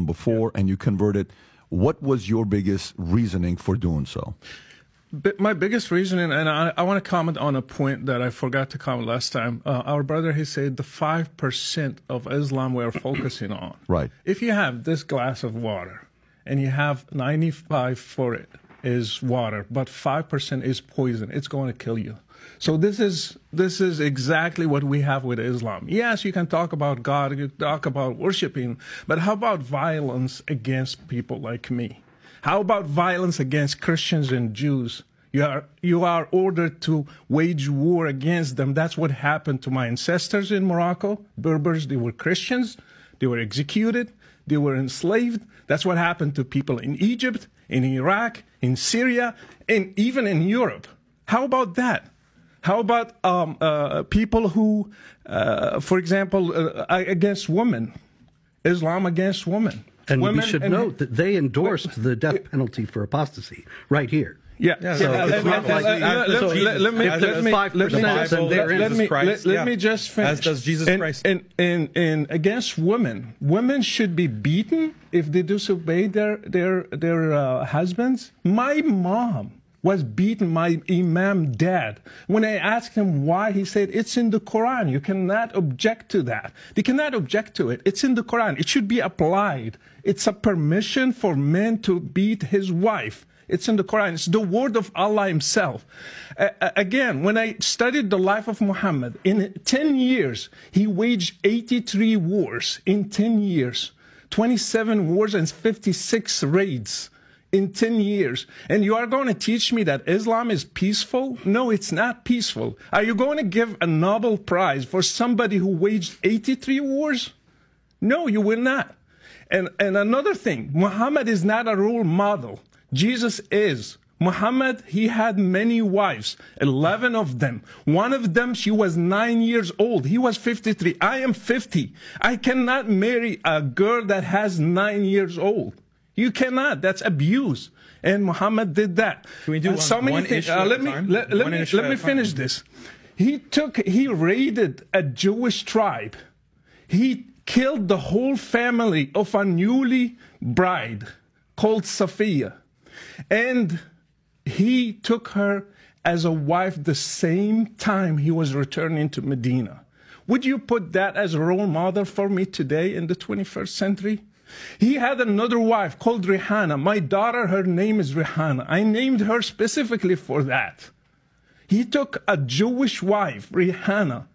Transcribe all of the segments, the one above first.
before and you converted. What was your biggest reasoning for doing so? My biggest reasoning, and I want to comment on a point that I forgot to comment last time. Our brother, he said the 5% of Islam we are focusing on. Right. If you have this glass of water and you have 95 for it is water, but 5% is poison, it's going to kill you. So this is exactly what we have with Islam. Yes, you can talk about God, you talk about worshiping, but how about violence against people like me? How about violence against Christians and Jews? You are ordered to wage war against them. That's what happened to my ancestors in Morocco. Berbers, they were Christians. They were executed. They were enslaved. That's what happened to people in Egypt, in Iraq, in Syria, and even in Europe. How about that? How about people who, for example, against women, Islam against women? And we should note that they endorsed the death penalty for apostasy right here. Yeah. Let me just finish. As does Jesus Christ. And against women, women should be beaten if they disobey their husbands. My mom was beaten, my imam dad. When I asked him why, he said, it's in the Quran. You cannot object to that. They cannot object to it. It's in the Quran. It should be applied. It's a permission for men to beat his wife. It's in the Quran. It's the word of Allah himself. Again, when I studied the life of Muhammad, in 10 years, he waged 83 wars. In 10 years, 27 wars and 56 raids. In 10 years. And you are going to teach me that Islam is peaceful? No, it's not peaceful. Are you going to give a Nobel Prize for somebody who waged 83 wars? No, you will not. And another thing, Muhammad is not a role model. Jesus is. Muhammad, he had many wives, 11 of them. One of them, she was 9 years old. He was 53. I am 50. I cannot marry a girl that has 9 years old. You cannot. That's abuse. And Muhammad did that. Can we do one issue at a time? Let me finish this. He raided a Jewish tribe. He killed the whole family of a newly bride called Safiya. And he took her as a wife the same time he was returning to Medina. Would you put that as a role model for me today in the 21st century? He had another wife called Rihanna. My daughter, her name is Rihanna. I named her specifically for that. He took a Jewish wife, Rihanna,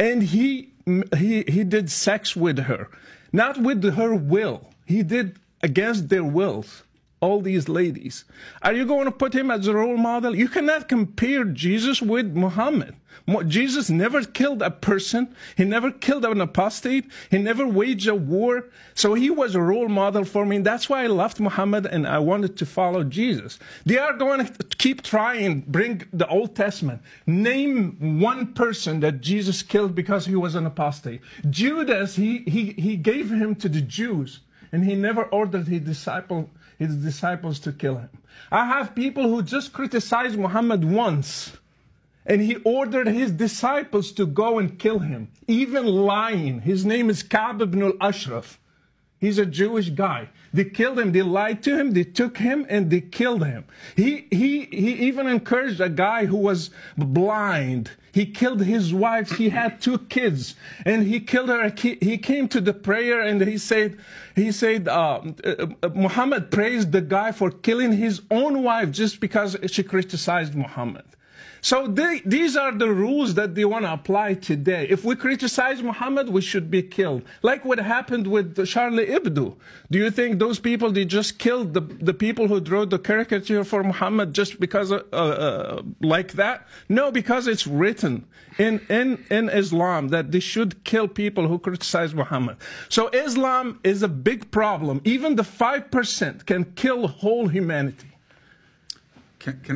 and he did sex with her. Not with her will. He did against their wills. All these ladies. Are you going to put him as a role model? You cannot compare Jesus with Muhammad. Jesus never killed a person. He never killed an apostate. He never waged a war. So he was a role model for me. That's why I loved Muhammad and I wanted to follow Jesus. They are going to keep trying, bring the Old Testament. Name one person that Jesus killed because he was an apostate. Judas, he gave him to the Jews and he never ordered his disciples to kill him. I have people who just criticize Muhammad once, and he ordered his disciples to go and kill him, even lying. His name is Ka'b ibn al-Ashraf. He's a Jewish guy. They killed him. They lied to him. They took him and they killed him. He even encouraged a guy who was blind. He killed his wife. He had 2 kids, and he killed her. He came to the prayer and he said, Muhammad praised the guy for killing his own wife just because she criticized Muhammad. So these are the rules that they want to apply today. If we criticize Muhammad, we should be killed. Like what happened with Charlie Hebdo. Do you think those people, they just killed the people who drew the caricature for Muhammad just because like that? No, because it's written in Islam that they should kill people who criticize Muhammad. So Islam is a big problem. Even the 5% can kill whole humanity. Can I